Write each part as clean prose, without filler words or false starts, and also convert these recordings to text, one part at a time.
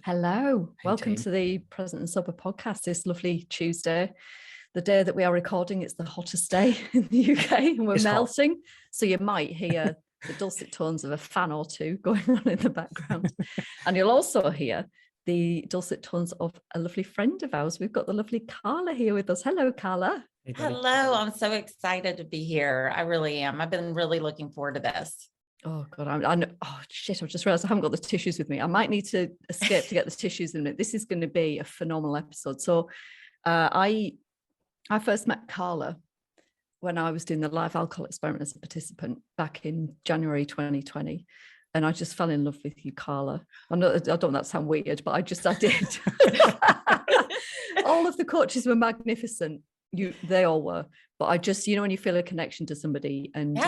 Hello, Hey, welcome team. to the Present and Sober podcast this lovely Tuesday. The day that we are recording, it's the hottest day in the UK and we're It's hot. melting. So you might hear the dulcet tones of a fan or two going on in the background. And you'll also hear the dulcet tones of a lovely friend of ours. We've got the lovely Karla here with us. Hello, Karla. Hey, buddy. Hello, I'm so excited to be here. I really am. I've been really looking forward to this. Oh God, I know. Oh shit! I've just realized I haven't got the tissues with me. I might need to escape to get the tissues in a minute. This is going to be a phenomenal episode. So, I first met Karla when I was doing the live alcohol experiment as a participant back in January 2020, and I just fell in love with you, Karla. I don't want that to sound weird, but I did. All of the coaches were magnificent. They all were, but I just, when you feel a connection to somebody, and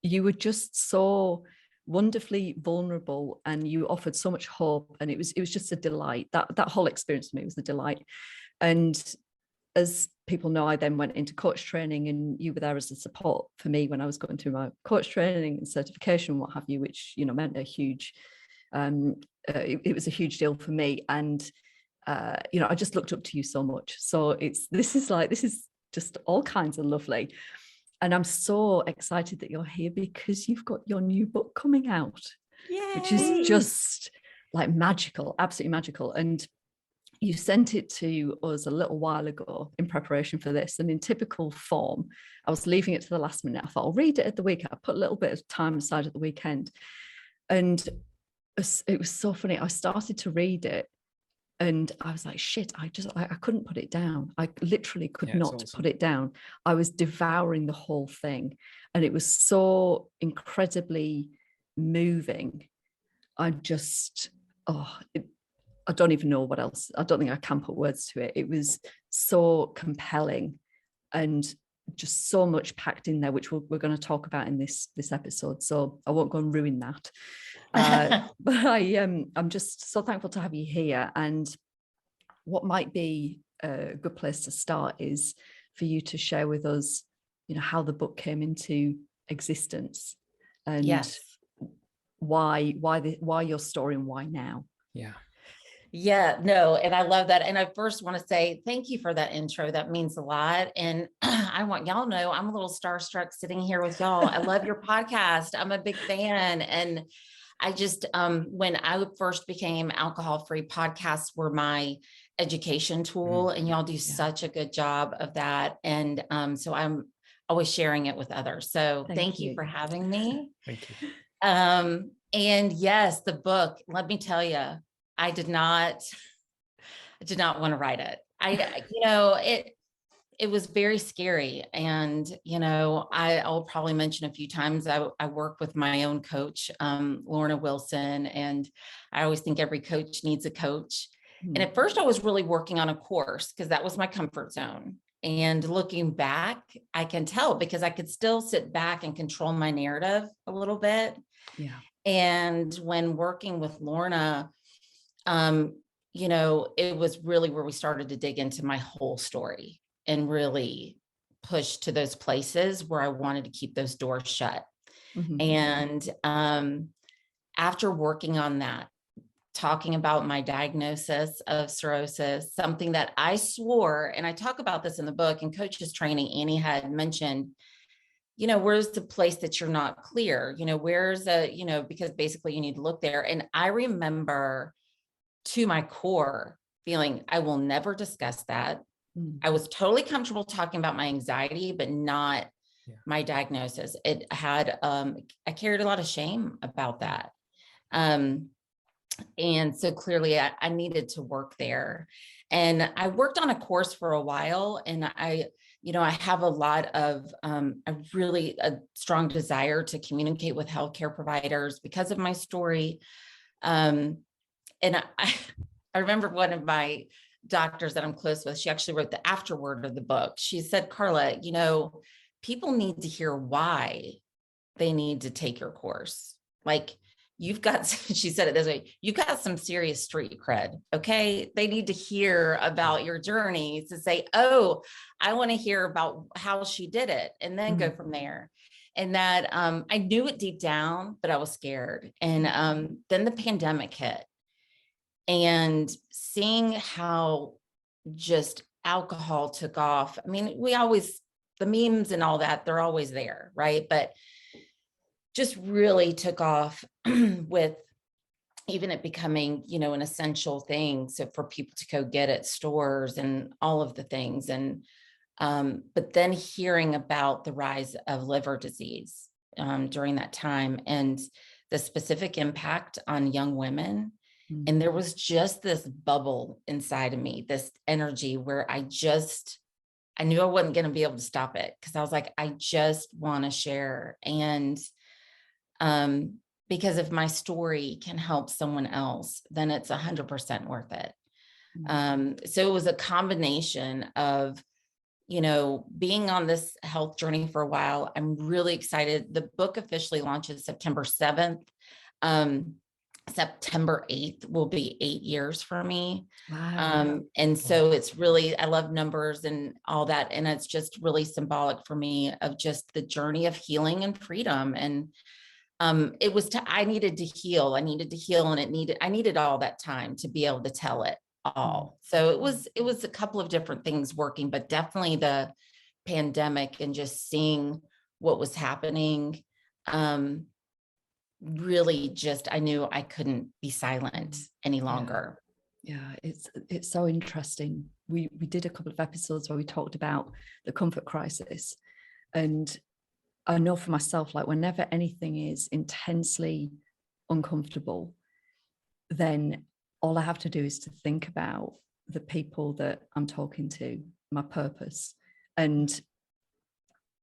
you were just so wonderfully vulnerable, and you offered so much hope, and it was just a delight. That whole experience for me was a delight. And as people know, I then went into coach training, and you were there as a support for me when I was going through my coach training and certification, what have you, which meant a huge it was a huge deal for me. And I just looked up to you so much. So this is just all kinds of lovely. And I'm so excited that you're here because you've got your new book coming out. Yay. Which is just like magical, absolutely magical. And you sent it to us a little while ago in preparation for this. And in typical form, I was leaving it to the last minute. I thought I'll read it at the weekend. I put a little bit of time aside at the weekend. And it was so funny. I started to read it and I was like, shit, I couldn't put it down. I literally could not awesome. put it down. I was devouring the whole thing. And it was so incredibly moving. I don't even know what else. I don't think I can put words to it. It was so compelling and just so much packed in there, which we're going to talk about in this episode. So I won't go and ruin that. But I'm just so thankful to have you here. And what might be a good place to start is for you to share with us, how the book came into existence, and why your story and why now. Yeah, no, and I love that. And I first want to say thank you for that intro. That means a lot. And I want y'all to know I'm a little starstruck sitting here with y'all. I love your podcast. I'm a big fan. And I just, when I first became alcohol-free, podcasts were my education tool, and y'all do such a good job of that. And so I'm always sharing it with others. So thank you for having me. Thank you. And yes, the book, let me tell you, I did not want to write it. It was very scary. And, I'll probably mention a few times I work with my own coach, Lorna Wilson, and I always think every coach needs a coach. And at first I was really working on a course because that was my comfort zone. And looking back, I can tell because I could still sit back and control my narrative a little bit. Yeah. And when working with Lorna, it was really where we started to dig into my whole story and really push to those places where I wanted to keep those doors shut. And after working on that, talking about my diagnosis of cirrhosis, something that I swore, and I talk about this in the book, and coaches training, Annie had mentioned, where's the place that you're not clear? Because basically you need to look there. And I remember to my core feeling I will never discuss that. I was totally comfortable talking about my anxiety, but not my diagnosis. It had, I carried a lot of shame about that. And so clearly I needed to work there. And I worked on a course for a while, and I have a lot of, a strong desire to communicate with healthcare providers because of my story. And I remember one of my doctors that I'm close with, she actually wrote the afterword of the book. She said, Karla, people need to hear why they need to take your course. Like you've got, she said it this way, you've got some serious street cred. Okay. They need to hear about your journey to say, oh, I want to hear about how she did it, and then go from there. and that I knew it deep down, but I was scared. And then the pandemic hit, and seeing how just alcohol took off. I mean, the memes and all that, they're always there, right? But just really took off with even it becoming, an essential thing. So for people to go get at stores and all of the things. And, but then hearing about the rise of liver disease during that time and the specific impact on young women. And there was just this bubble inside of me, this energy where I knew I wasn't going to be able to stop it, because I was like, I just want to share. And because if my story can help someone else, then it's 100% worth it. So it was a combination of, being on this health journey for a while. I'm really excited. The book officially launches September 7th. September 8th will be 8 years for me. Wow. And so it's really, I love numbers and all that. And it's just really symbolic for me of just the journey of healing and freedom. And I needed to heal. And I needed all that time to be able to tell it all. So it was a couple of different things working, but definitely the pandemic and just seeing what was happening. Really just, I knew I couldn't be silent any longer. Yeah, it's so interesting. We did a couple of episodes where we talked about the comfort crisis. And I know for myself, like whenever anything is intensely uncomfortable, then all I have to do is to think about the people that I'm talking to, my purpose. And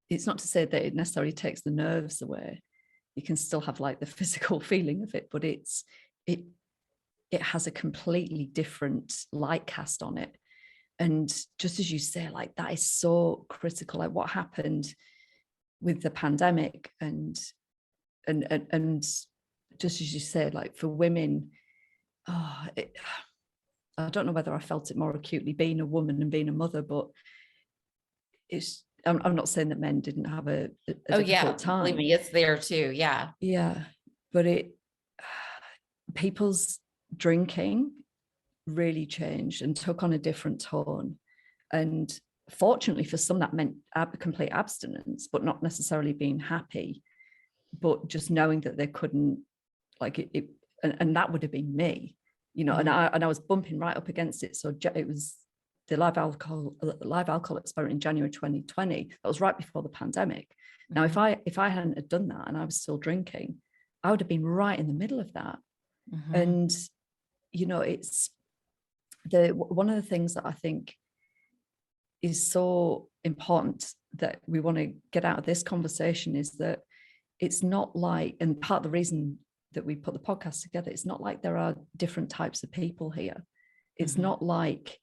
it's not to say that it necessarily takes the nerves away. You can still have like the physical feeling of it, but it has a completely different light cast on it. And just as you say, like that is so critical. Like what happened with the pandemic and just as you said, like for women, I don't know whether I felt it more acutely being a woman and being a mother, but I'm not saying that men didn't have a difficult time. Believe me, it's there too. Yeah, but people's drinking really changed and took on a different tone. And fortunately for some, that meant complete abstinence, but not necessarily being happy, but just knowing that they couldn't, like it and that would have been me, and I was bumping right up against it. So it was the live alcohol experiment in January 2020. That was right before the pandemic. Now, if I hadn't have done that and I was still drinking, I would have been right in the middle of that. And it's one of the things that I think is so important that we want to get out of this conversation is that it's not like, and part of the reason that we put the podcast together, it's not like there are different types of people here. It's not like,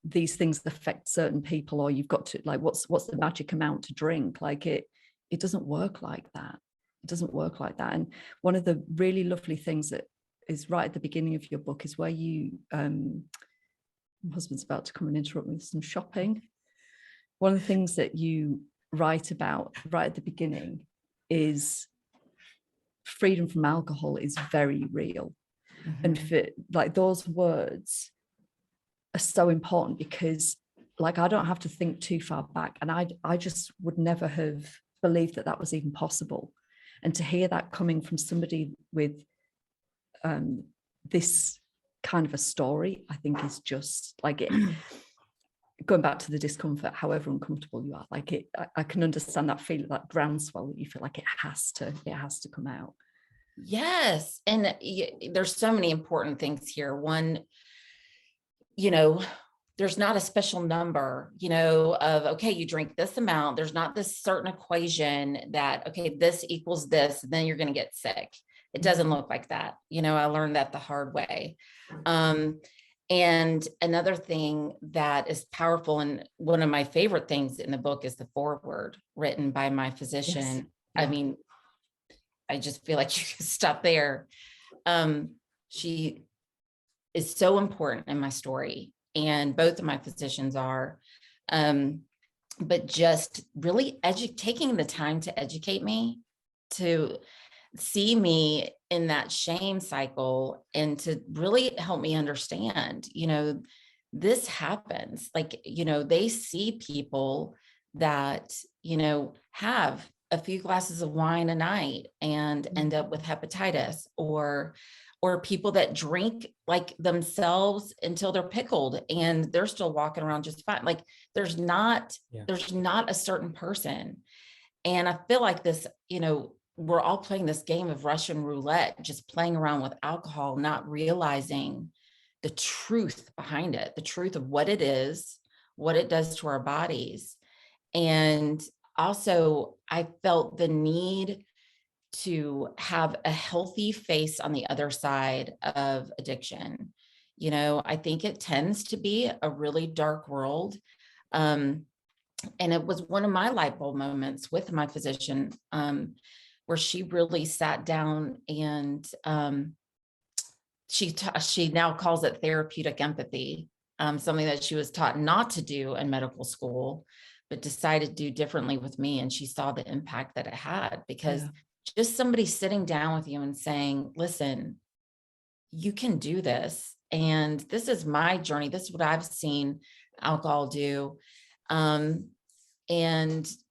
these things affect certain people, or you've got to like, what's the magic amount to drink? Like it doesn't work like that. It doesn't work like that. And one of the really lovely things that is right at the beginning of your book is where you, my husband's about to come and interrupt me with some shopping. One of the things that you write about right at the beginning is freedom from alcohol is very real. And for like those words are so important because like I don't have to think too far back, and I just would never have believed that was even possible. And to hear that coming from somebody with this kind of a story, I think is just like it. Going back to the discomfort, however uncomfortable you are, like it, I can understand that feeling, that groundswell that you feel like it has to come out. Yes. And there's so many important things here. One, there's not a special number, of, okay, you drink this amount. There's not this certain equation that, okay, this equals this, and then you're going to get sick. It doesn't look like that. I learned that the hard way. And another thing that is powerful, and one of my favorite things in the book is the foreword written by my physician. Yes. Yeah. I mean, I just feel like you can stop there. She is so important in my story, and both of my physicians are. but just really taking the time to educate me, to see me in that shame cycle, and to really help me understand, this happens. Like, they see people that, have a few glasses of wine a night and end up with hepatitis, or people that drink like themselves until they're pickled and they're still walking around just fine. Like there's not a certain person. And I feel like this, we're all playing this game of Russian roulette, just playing around with alcohol, not realizing the truth behind it, the truth of what it is, what it does to our bodies. And also, I felt the need to have a healthy face on the other side of addiction. I think it tends to be a really dark world. And it was one of my light bulb moments with my physician, where she really sat down and she now calls it therapeutic empathy, something that she was taught not to do in medical school, but decided to do differently with me. And she saw the impact that it had, because just somebody sitting down with you and saying, listen, you can do this. And this is my journey. This is what I've seen alcohol do. And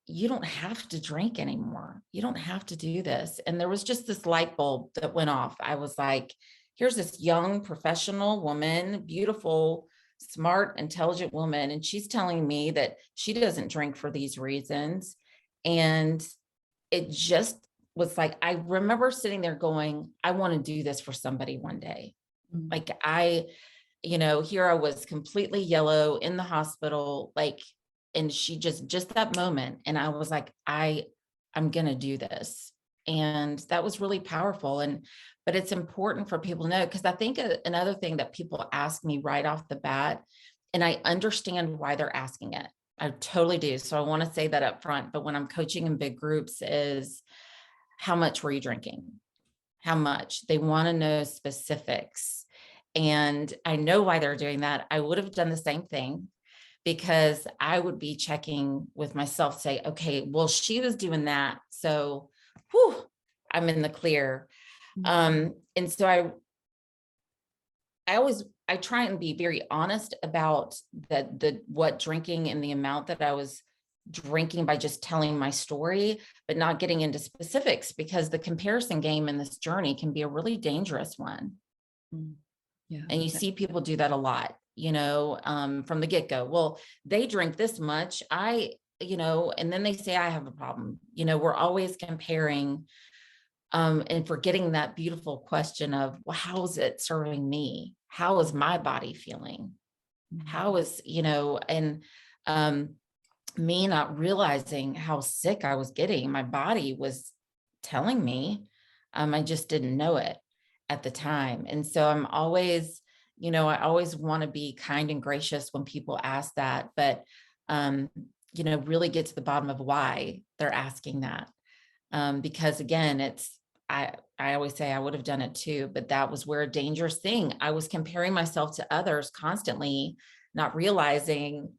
you don't have to drink anymore. You don't have to do this. And there was just this light bulb that went off. I was like, here's this young professional woman, beautiful, smart, intelligent woman. And she's telling me that she doesn't drink for these reasons. And it just was like, I remember sitting there going, I want to do this for somebody one day. Like here I was completely yellow in the hospital, like, and she just that moment. And I was like, I'm going to do this. And that was really powerful. But it's important for people to know, because I think another thing that people ask me right off the bat, and I understand why they're asking it. I totally do. So I want to say that up front. But when I'm coaching in big groups, is how much were you drinking? How much? They want to know specifics. And I know why they're doing that. I would have done the same thing, because I would be checking with myself, say, okay, well, she was doing that. So I'm in the clear. And so I try and be very honest about what drinking and the amount that I was drinking by just telling my story, but not getting into specifics, because the comparison game in this journey can be a really dangerous one. Yeah. And you see people do that a lot, from the get-go. Well, they drink this much, and then they say, I have a problem. We're always comparing, and forgetting that beautiful question of, well, how is it serving me? How is my body feeling? How is, me not realizing how sick I was getting. My body was telling me, I just didn't know it at the time. And so I'm always, I always want to be kind and gracious when people ask that, but, really get to the bottom of why they're asking that. Because again, I always say I would have done it too, but that was where a dangerous thing. I was comparing myself to others constantly, not realizing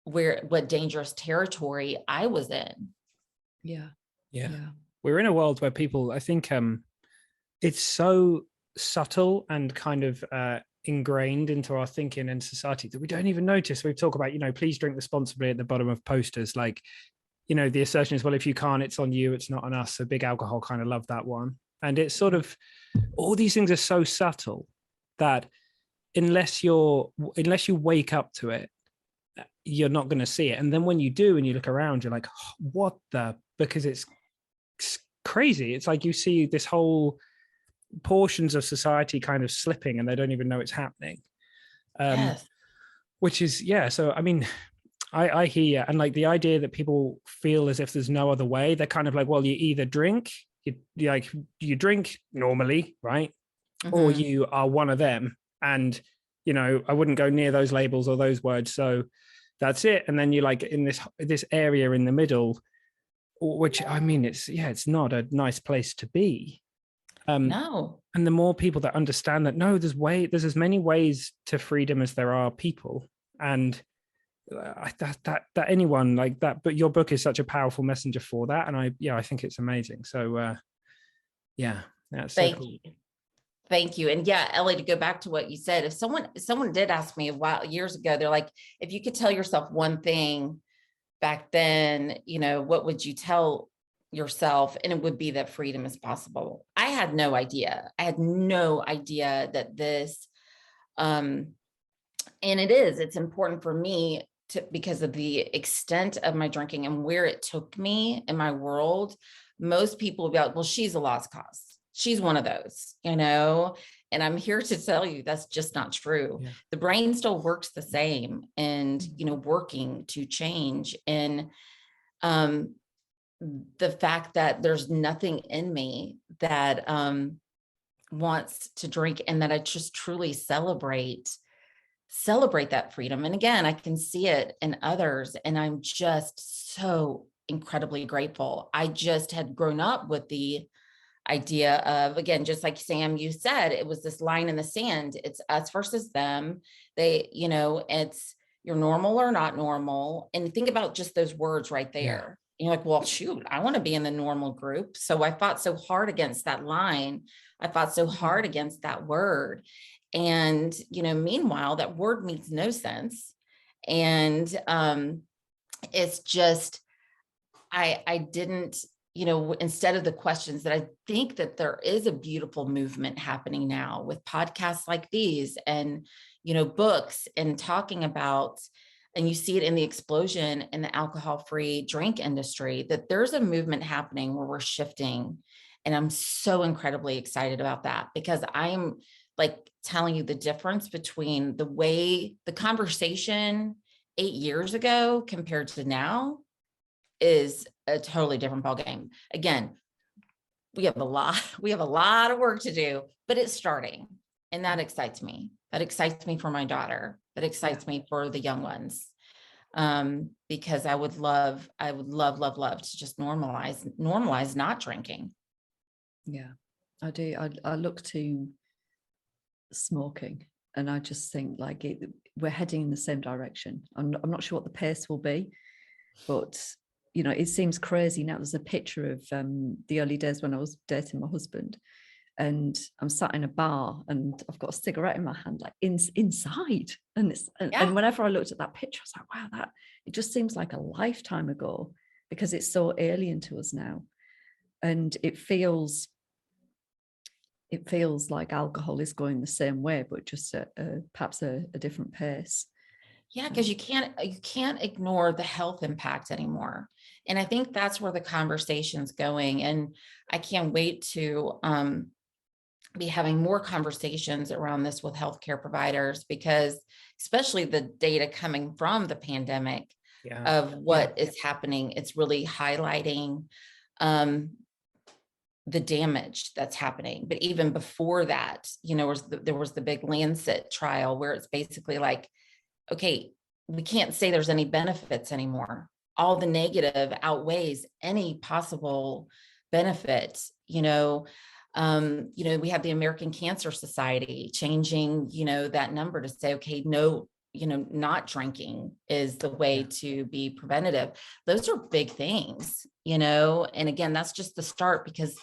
what dangerous territory I was in. Yeah. We're in a world where people, I think, it's so subtle and kind of ingrained into our thinking and society that we don't even notice. We talk about, please drink responsibly at the bottom of posters. Like, the assertion is, well, if you can't, it's on you, it's not on us. So big alcohol kind of love that one. And it's sort of, all these things are so subtle that unless you wake up to it, you're not going to see it. And then when you do and you look around, you're like, oh, what the, because it's crazy. It's like you see this whole portions of society kind of slipping and they don't even know it's happening. Yes. Which is, so I mean, I hear you. And like the idea that people feel as if there's no other way, they're kind of like, well, you either drink, you drink normally, right? Or you are one of them. And, I wouldn't go near those labels or those words. So that's it. And then you're like in this area in the middle, which, I mean, it's not a nice place to be. No. And the more people that understand that, no, there's as many ways to freedom as there are people. And that anyone like that, but your book is such a powerful messenger for that. And I think it's amazing. So yeah, that's so cool. Thank you. And yeah, Ellie, to go back to what you said, if someone did ask me years ago, they're like, if you could tell yourself one thing back then, what would you tell yourself? And it would be that freedom is possible. I had no idea. That this, and it's important for me because of the extent of my drinking and where it took me in my world. Most people will be like, well, she's a lost cause. She's one of those, and I'm here to tell you that's just not true. Yeah. The brain still works the same and, working to change. And the fact that there's nothing in me that wants to drink, and that I just truly celebrate that freedom. And again, I can see it in others, and I'm just so incredibly grateful. I just had grown up with the idea of, again, just like Sam, you said, it was this line in the sand. It's us versus them. It's you're normal or not normal. And think about just those words right there. Yeah. You're like, well, shoot, I want to be in the normal group. So I fought so hard against that line. I fought so hard against that word. And, meanwhile, that word makes no sense. And it's just, I didn't, instead of the questions, that I think that there is a beautiful movement happening now with podcasts like these and, books and talking about, and you see it in the explosion in the alcohol-free drink industry, that there's a movement happening where we're shifting. And I'm so incredibly excited about that, because I'm like telling you the difference between the way the conversation 8 years ago compared to now is a totally different ballgame. Again, we have a lot of work to do, but it's starting. And that excites me. That excites me for my daughter. That excites me for the young ones. Because I would love to just normalize not drinking. Yeah, I do. I look to smoking, and I just think like we're heading in the same direction. I'm not sure what the pace will be, but it seems crazy now. There's a picture of the early days when I was dating my husband, and I'm sat in a bar and I've got a cigarette in my hand, like inside. And and whenever I looked at that picture, I was like, wow, it just seems like a lifetime ago, because it's so alien to us now. And it feels like alcohol is going the same way, but just at perhaps a different pace. Yeah, because you can't ignore the health impact anymore. And I think that's where the conversation's going. And I can't wait to be having more conversations around this with healthcare providers, because especially the data coming from the pandemic of what is happening, it's really highlighting the damage that's happening. But even before that, there was the big Lancet trial where it's basically like, okay, we can't say there's any benefits anymore. All the negative outweighs any possible benefit. We have the American Cancer Society changing, that number to say, okay, no, not drinking is the way to be preventative. Those are big things, and again, that's just the start, because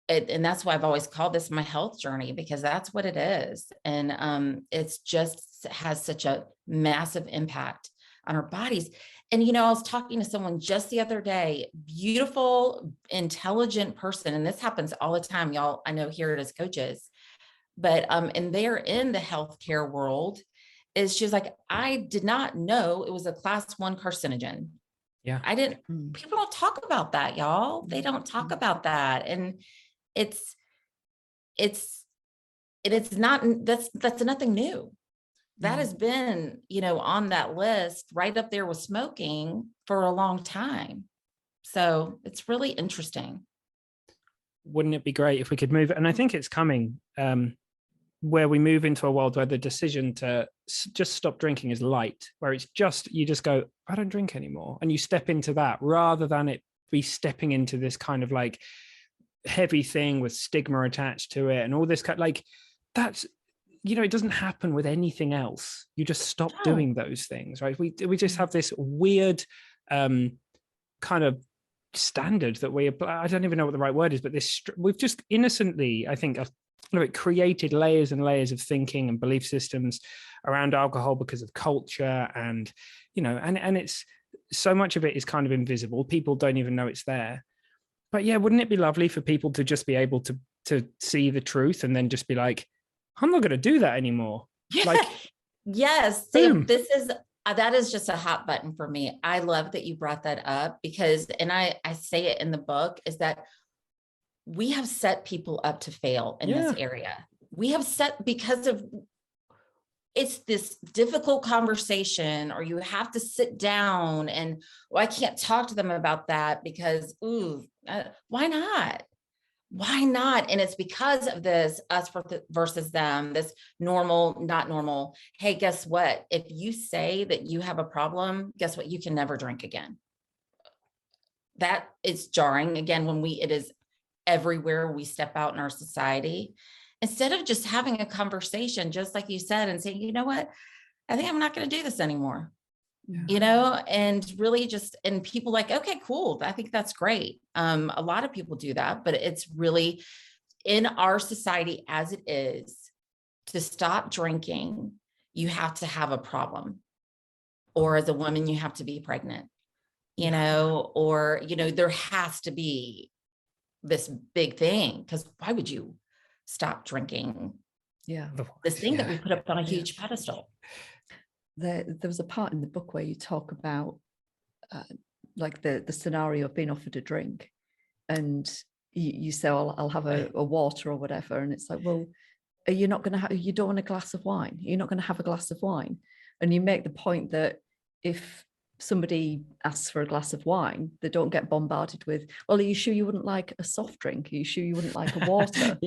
and that's why I've always called this my health journey, because that's what it is. And it's just has such a massive impact on our bodies. And, I was talking to someone just the other day, beautiful, intelligent person. And this happens all the time, y'all. I know here it is coaches, but, and they're in the healthcare world. She's like, I did not know it was a class 1 carcinogen. Yeah. I didn't, people don't talk about that, y'all. They don't talk about that. And it's not, that's nothing new. That has been, on that list right up there with smoking for a long time. So it's really interesting. Wouldn't it be great if we could move? And I think it's coming, where we move into a world where the decision to just stop drinking is light, where it's just, you just go, I don't drink anymore. And you step into that, rather than it be stepping into this kind of like heavy thing with stigma attached to it and all this kind, like that's, it doesn't happen with anything else. You just stop doing those things, right? We just have this weird kind of standard that we apply. I don't even know what the right word is, but we've just innocently, I think, created layers and layers of thinking and belief systems around alcohol because of culture, and and it's so much of it is kind of invisible. People don't even know it's there. But yeah, wouldn't it be lovely for people to just be able to see the truth and then just be like, I'm not going to do that anymore. Yeah. Like, yes. See, that is just a hot button for me. I love that you brought that up because, and I say it in the book, is that we have set people up to fail in this area. We have set, because of, it's this difficult conversation, or you have to sit down and, well, I can't talk to them about that because, why not? Why not? And it's because of this us versus them, this normal, not normal. Hey, guess what? If you say that you have a problem, guess what? You can never drink again. That is jarring. Again, when it is everywhere we step out in our society, instead of just having a conversation, just like you said, and saying, you know what, I think I'm not going to do this anymore. And really just, and people like, okay, cool. I think that's great. A lot of people do that, but it's really in our society as it is, to stop drinking, you have to have a problem. Or as a woman, you have to be pregnant, or, there has to be this big thing, because why would you stop drinking? This thing that we put up on a huge pedestal. There was a part in the book where you talk about like the scenario of being offered a drink, and you say, I'll have a water or whatever, and it's like, well, are you not going to have, you don't want a glass of wine, you're not going to have a glass of wine. And you make the point that if somebody asks for a glass of wine, they don't get bombarded with, well, are you sure you wouldn't like a soft drink? Are you sure you wouldn't like a water?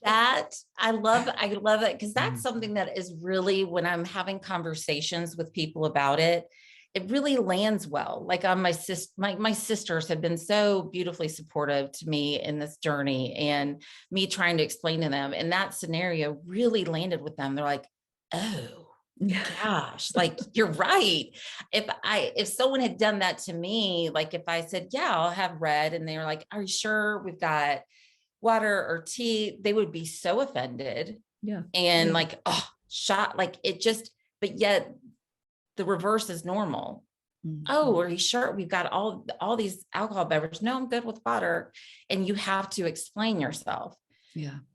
That I love it, because that's something that is really, when I'm having conversations with people about it, it really lands well. Like on my sisters have been so beautifully supportive to me in this journey, and me trying to explain to them, and that scenario really landed with them. They're like, oh gosh, like you're right. If someone had done that to me, like if I said, yeah, I'll have red, and they were like, are you sure we've got water or tea, they would be so offended. And like, oh, shot, like it just, but yet the reverse is normal. Oh, are you sure we've got all these alcohol beverages? No, I'm good with water. And you have to explain yourself.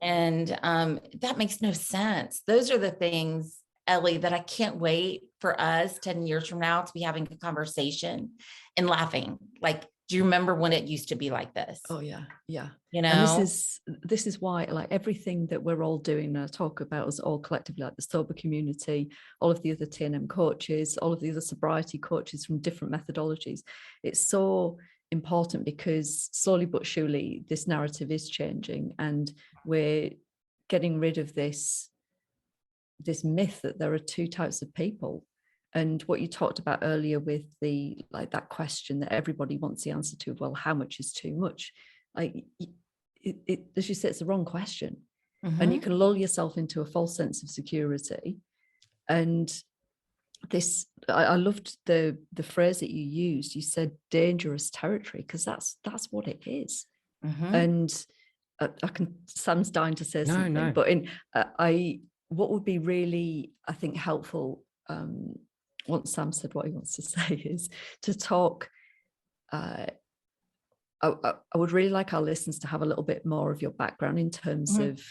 And that makes no sense. Those are the things, Ellie, that I can't wait for us 10 years from now to be having a conversation and laughing. Like, do you remember when it used to be like this? Oh yeah. And this is why, like, everything that we're all doing, and I talk about us all collectively, like the sober community, all of the other TNM coaches, all of the other sobriety coaches from different methodologies, it's so important, because slowly but surely this narrative is changing, and we're getting rid of this myth that there are two types of people. And what you talked about earlier with the, like, that question that everybody wants the answer to, well, how much is too much? Like, it as you said, it's the wrong question. And you can lull yourself into a false sense of security. And this, I loved the phrase that you used. You said dangerous territory, because that's what it is. And Sam's dying to say something, but what would be really, I think, helpful, once Sam said what he wants to say, is to talk. I would really like our listeners to have a little bit more of your background in terms of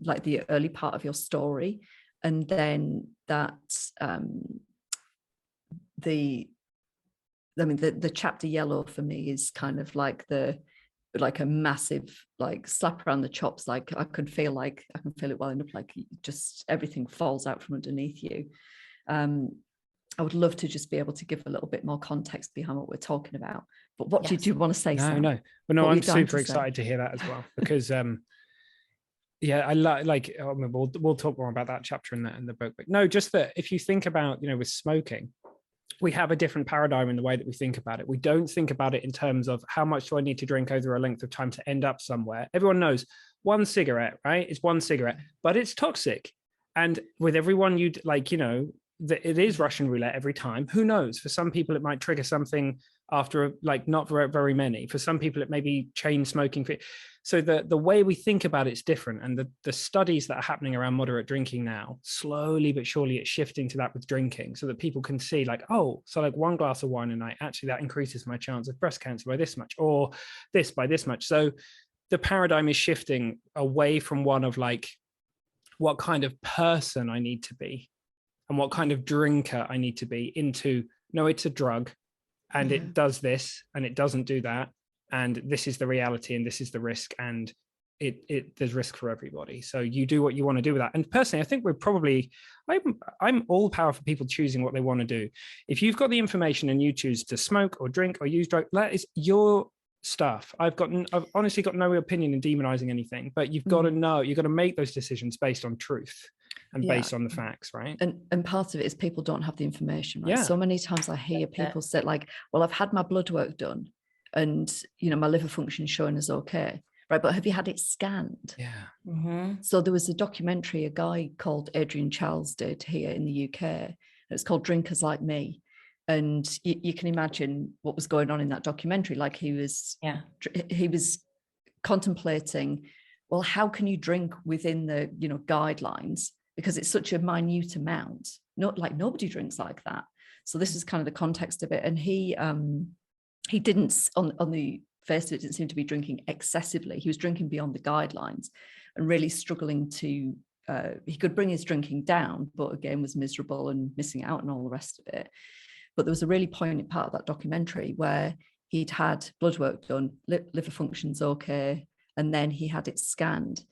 like the early part of your story, and then that the chapter yellow for me is kind of like a massive, like, slap around the chops. Like I can feel it welling up, like just everything falls out from underneath you. I would love to just be able to give a little bit more context behind what we're talking about. But what do you want to say, Sam? No, I'm super excited to hear that as well, because I like we'll talk more about that chapter in the book. But no, just that if you think about, with smoking, we have a different paradigm in the way that we think about it. We don't think about it in terms of how much do I need to drink over a length of time to end up somewhere. Everyone knows one cigarette, right? It's one cigarette, but it's toxic. And with everyone you'd like, you know, it is Russian roulette every time. Who knows? For some people, it might trigger something after like not very, very many. For some people, it may be chain smoking. So the way we think about it's different. And the studies that are happening around moderate drinking now, slowly but surely it's shifting to that with drinking, so that people can see like, oh, so like 1 glass of wine a night, actually that increases my chance of breast cancer by this much, or this by this much. So the paradigm is shifting away from one of like, what kind of person I need to be and what kind of drinker I need to be, into, no, it's a drug and it does this and it doesn't do that. And this is the reality and this is the risk, and there's risk for everybody. So you do what you want to do with that. And personally, I think I'm all power for people choosing what they want to do. If you've got the information and you choose to smoke or drink or use drugs, that is your stuff. I've honestly got no opinion in demonizing anything, but you've got to know, you've got to make those decisions based on truth and based on the facts, right? And part of it is people don't have the information, right? Yeah. So many times I hear people say like, well, I've had my blood work done and, you know, my liver function is showing as okay, right? But have you had it scanned? Yeah. So there was a documentary a guy called Adrian Charles did here in the UK. It's called Drinkers Like Me. And you can imagine what was going on in that documentary. Like he was contemplating, well, how can you drink within the, you know, guidelines? Because it's such a minute amount. Not like nobody drinks like that. So this is kind of the context of it. And he didn't, on the face of it, didn't seem to be drinking excessively. He was drinking beyond the guidelines and really struggling to, he could bring his drinking down, but again was miserable and missing out and all the rest of it. But there was a really poignant part of that documentary where he'd had blood work done, liver function's okay, and then he had it scanned.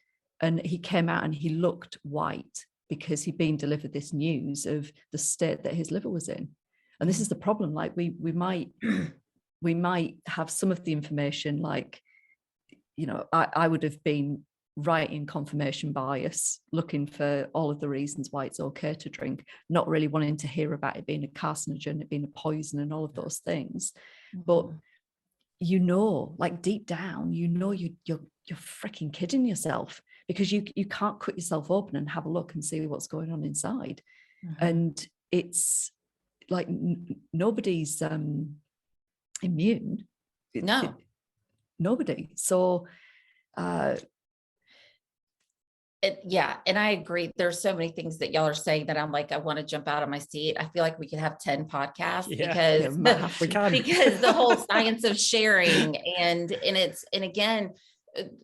And he came out and he looked white because he'd been delivered this news of the state that his liver was in. And this is the problem. Like we might have some of the information, like, you know, I would have been right in confirmation bias, looking for all of the reasons why it's okay to drink, not really wanting to hear about it being a carcinogen, it being a poison and all of those things. But you know, like deep down, you know, you're freaking kidding yourself, because you can't cut yourself open and have a look and see what's going on inside. And it's like nobody's immune. Nobody. So yeah, and I agree. There's so many things that y'all are saying that I'm like, I want to jump out of my seat. I feel like we could have 10 podcasts because we can. Because the whole science of sharing and again,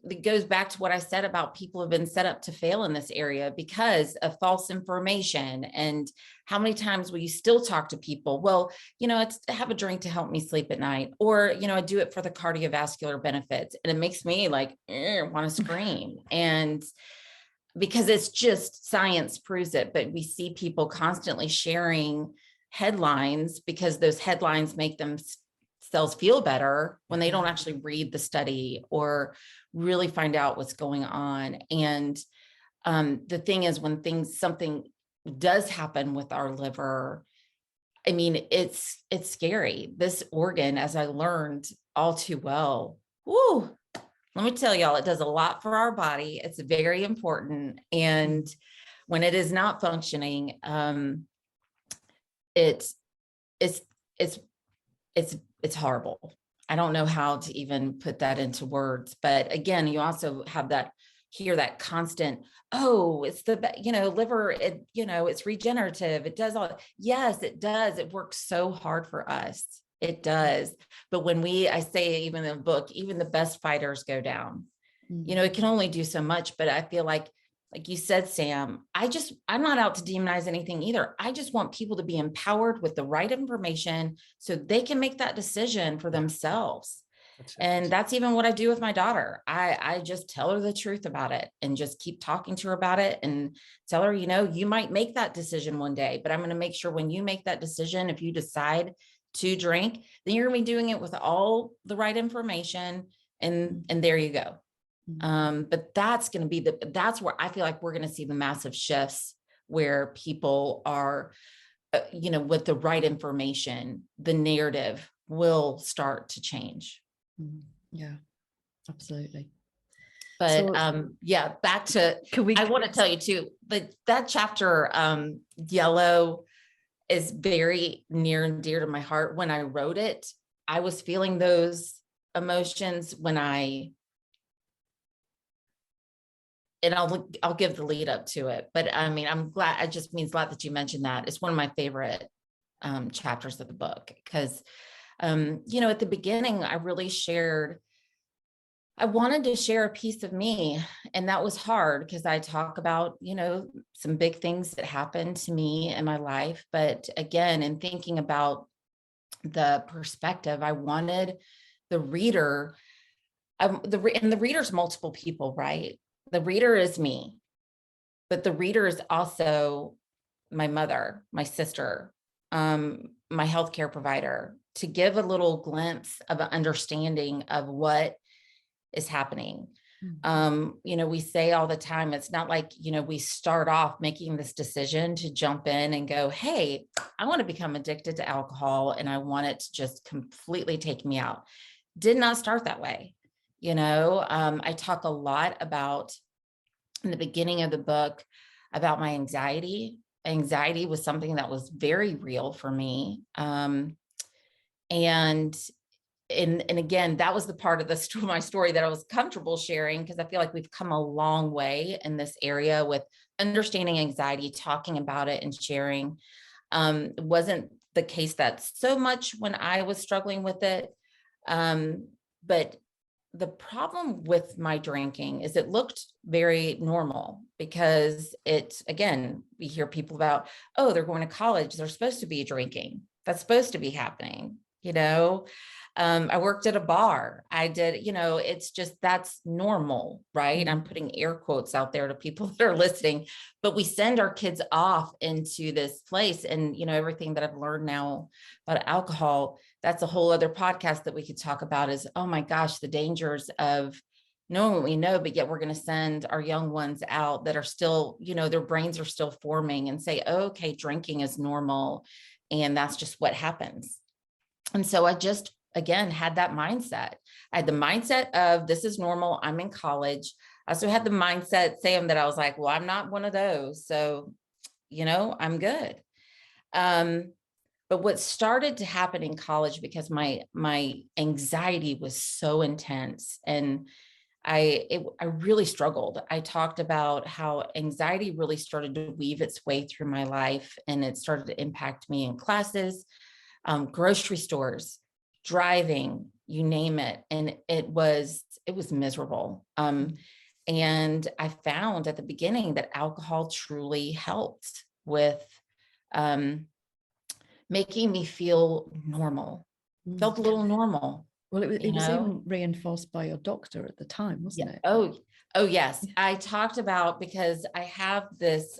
it goes back to what I said about people have been set up to fail in this area because of false information. And how many times will you still talk to people? Well, you know, it's to have a drink to help me sleep at night, or, you know, I do it for the cardiovascular benefits, and it makes me like want to scream. And because it's just science proves it, but we see people constantly sharing headlines because those headlines make themselves feel better when they don't actually read the study or really find out what's going on. And the thing is, when something does happen with our liver, I mean, it's scary. This organ, as I learned all too well, whoo, let me tell y'all, it does a lot for our body. It's very important. And when it is not functioning, it's horrible. I don't know how to even put that into words, but again, you also have that constant, oh, it's the, you know, liver, it, you know, it's regenerative. It does all. Yes, it does. It works so hard for us. It does. But when I say, even in the book, even the best fighters go down, you know, it can only do so much. But I feel like you said, Sam, I'm not out to demonize anything either. I just want people to be empowered with the right information so they can make that decision for themselves. And that's even what I do with my daughter. I just tell her the truth about it and just keep talking to her about it and tell her, you know, you might make that decision one day, but I'm going to make sure when you make that decision, if you decide to drink, then you're going to be doing it with all the right information. And there you go. But that's going to be that's where I feel like we're going to see the massive shifts where people are with the right information, the narrative will start to change. Yeah, absolutely. But yeah, back to, I want to tell you too, that chapter, Yellow, is very near and dear to my heart. When I wrote it, I was feeling those emotions and I'll give the lead up to it. But I mean, I'm glad, it just means a lot that you mentioned that. It's one of my favorite chapters of the book, because, at the beginning, I wanted to share a piece of me, and that was hard because I talk about, some big things that happened to me in my life. But again, in thinking about the perspective, I wanted the reader, and the reader's multiple people, right? The reader is me, but the reader is also my mother, my sister, my healthcare provider, to give a little glimpse of an understanding of what is happening. We say all the time, it's not like, we start off making this decision to jump in and go, hey, I want to become addicted to alcohol and I want it to just completely take me out. Did not start that way. I talk a lot about, in the beginning of the book, about my anxiety. Anxiety was something that was very real for me. And again, that was the part of my story that I was comfortable sharing, because I feel like we've come a long way in this area with understanding anxiety, talking about it and sharing. It wasn't the case that so much when I was struggling with it. But the problem with my drinking is it looked very normal, because again, we hear people about, oh, they're going to college, they're supposed to be drinking. That's supposed to be happening. I worked at a bar. I did, it's just, that's normal, right? I'm putting air quotes out there to people that are listening, but we send our kids off into this place. And, everything that I've learned now about alcohol, that's a whole other podcast that we could talk about, is, oh my gosh, the dangers of knowing what we know, but yet we're going to send our young ones out that are still, their brains are still forming, and say, oh, okay, drinking is normal. And that's just what happens. And so I just, again, had that mindset. I had the mindset of, this is normal. I'm in college. I also had the mindset, Sam, that I was like, well, I'm not one of those. So, I'm good. But what started to happen in college, because my anxiety was so intense, and I really struggled. I talked about how anxiety really started to weave its way through my life, and it started to impact me in classes, grocery stores, driving, you name it. And it was miserable. And I found at the beginning that alcohol truly helped with making me feel normal, felt a little normal. Well, it was even reinforced by your doctor at the time, wasn't it? Oh, yes. I talked about, because I have this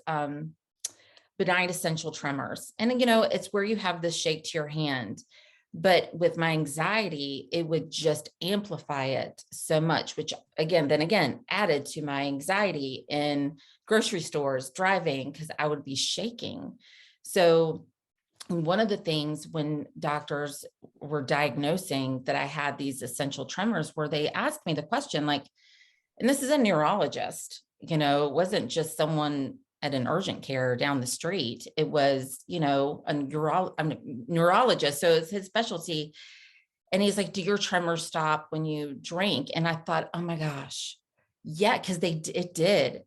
benign essential tremors. And, it's where you have this shake to your hand. But with my anxiety, it would just amplify it so much, which again, added to my anxiety in grocery stores, driving, because I would be shaking. So one of the things when doctors were diagnosing that I had these essential tremors, where they asked me the question, like, and this is a neurologist, it wasn't just someone at an urgent care down the street. It was, a neurologist. So it's his specialty. And he's like, do your tremors stop when you drink? And I thought, oh my gosh. Yeah. Cause it did.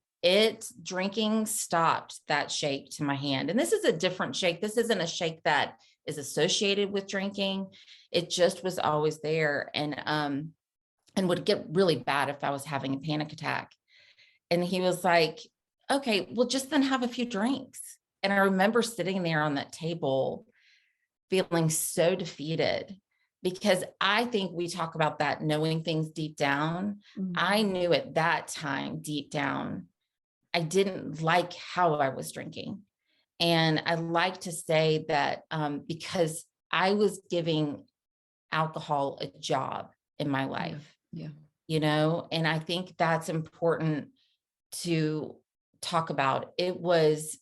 Drinking stopped that shake to my hand. And this is a different shake. This isn't a shake that is associated with drinking. It just was always there. And would get really bad if I was having a panic attack. And he was like, okay, well, just then have a few drinks. And I remember sitting there on that table feeling so defeated, because I think we talk about that, knowing things deep down. I knew at that time, deep down, I didn't like how I was drinking. And I like to say that because I was giving alcohol a job in my life, yeah. And I think that's important to talk about. It was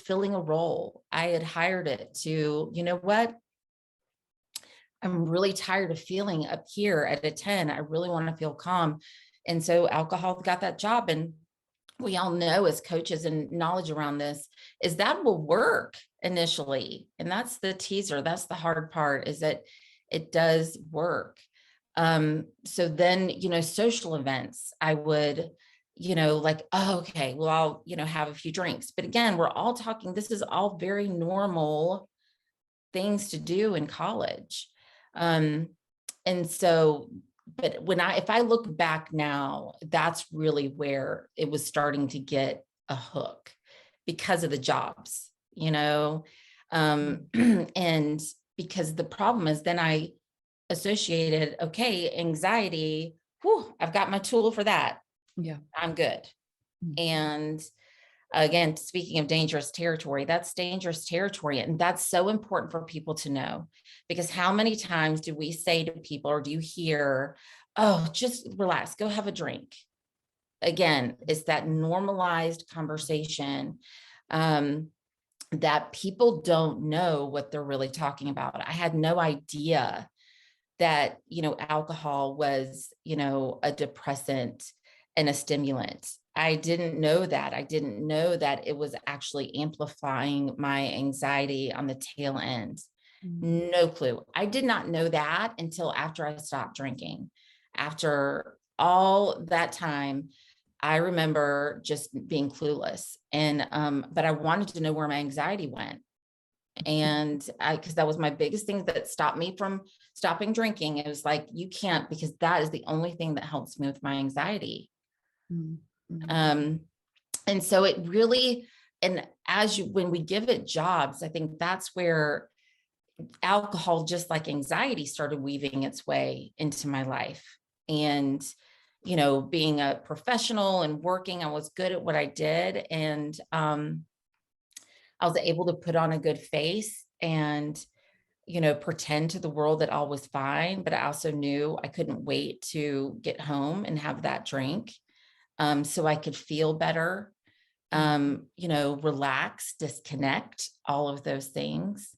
filling a role. I had hired it to, you know what? I'm really tired of feeling up here at a 10. I really want to feel calm. And so alcohol got that job. And we all know as coaches and knowledge around this is that will work initially. And that's the teaser. That's the hard part, is that it does work. So then, social events, I would, like, oh, okay, well, I'll, have a few drinks. But again, we're all talking, this is all very normal things to do in college. And so, but if I look back now, that's really where it was starting to get a hook because of the jobs, and because the problem is then I associated, okay, anxiety, I've got my tool for that. Yeah. I'm good. And again, speaking of dangerous territory, that's dangerous territory. And that's so important for people to know, because how many times do we say to people, or do you hear, oh, just relax, go have a drink? Again, it's that normalized conversation that people don't know what they're really talking about. I had no idea that, alcohol was, a depressant and a stimulant. I didn't know that. I didn't know that it was actually amplifying my anxiety on the tail end. No clue. I did not know that until after I stopped drinking. After all that time, I remember just being clueless. And, but I wanted to know where my anxiety went. And because that was my biggest thing that stopped me from stopping drinking. It was like, you can't, because that is the only thing that helps me with my anxiety. And so it really, and when we give it jobs, I think that's where alcohol, just like anxiety, started weaving its way into my life. And, being a professional and working, I was good at what I did. And, I was able to put on a good face and, pretend to the world that all was fine. But I also knew I couldn't wait to get home and have that drink. So I could feel better, relax, disconnect, all of those things.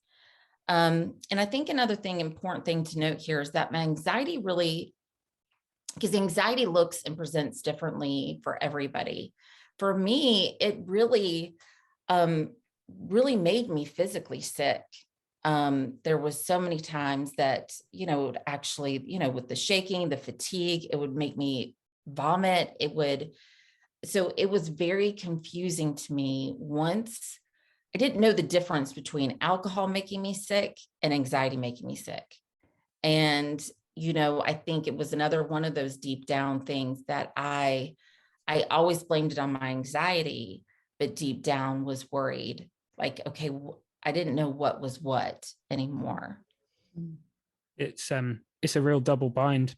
And I think another important thing to note here is that my anxiety really, because anxiety looks and presents differently for everybody. For me, it really, really made me physically sick. There was so many times that, it would actually, with the shaking, the fatigue, it would make me vomit. So it was very confusing to me. Once I didn't know the difference between alcohol making me sick and anxiety making me sick. And, I think it was another one of those deep down things that I always blamed it on my anxiety, but deep down was worried, like, okay, I didn't know what was what anymore. It's a real double bind.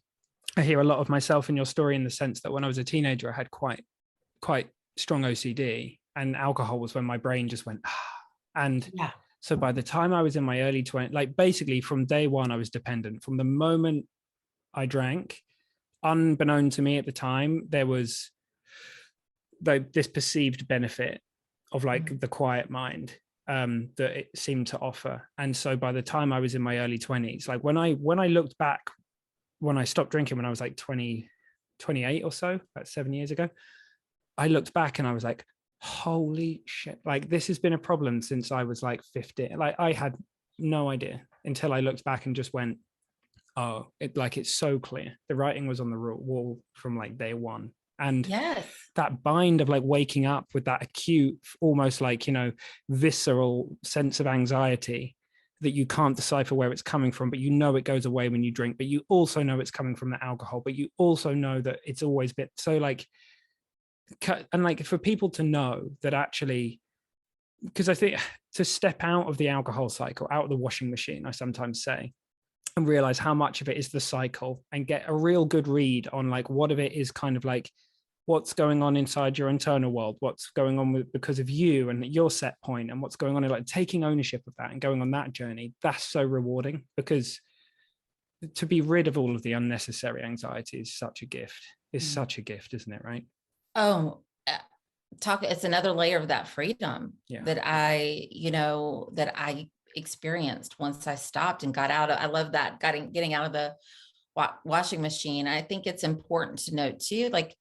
I hear a lot of myself in your story, in the sense that when I was a teenager, I had quite strong OCD, and alcohol was when my brain just went, and yeah. So by the time I was in my early 20s, like basically from day one, I was dependent. From the moment I drank, unbeknown to me at the time, there was this perceived benefit of like the quiet mind that it seemed to offer. And so by the time I was in my early 20s, like when I looked back, when I stopped drinking, when I was like 28 or so, about 7 years ago, I looked back and I was like, holy shit, like this has been a problem since I was like 15. Like I had no idea until I looked back and just went, oh, it's so clear. The writing was on the wall from like day one. And yes, that bind of like waking up with that acute, almost like, visceral sense of anxiety that you can't decipher where it's coming from, but it goes away when you drink, but you also know it's coming from the alcohol, but you also know that it's always been so like, and like for people to know that actually, because I think to step out of the alcohol cycle, out of the washing machine, I sometimes say, and realize how much of it is the cycle, and get a real good read on like what of it is kind of like what's going on inside your internal world, what's going on because of you and your set point, and what's going on in like taking ownership of that and going on that journey. That's so rewarding, because to be rid of all of the unnecessary anxiety is such a gift. It's such a gift, isn't it? Right? Oh, it's another layer of that freedom that that I experienced once I stopped and got out of, I love that, getting out of the washing machine. I think it's important to note too, like,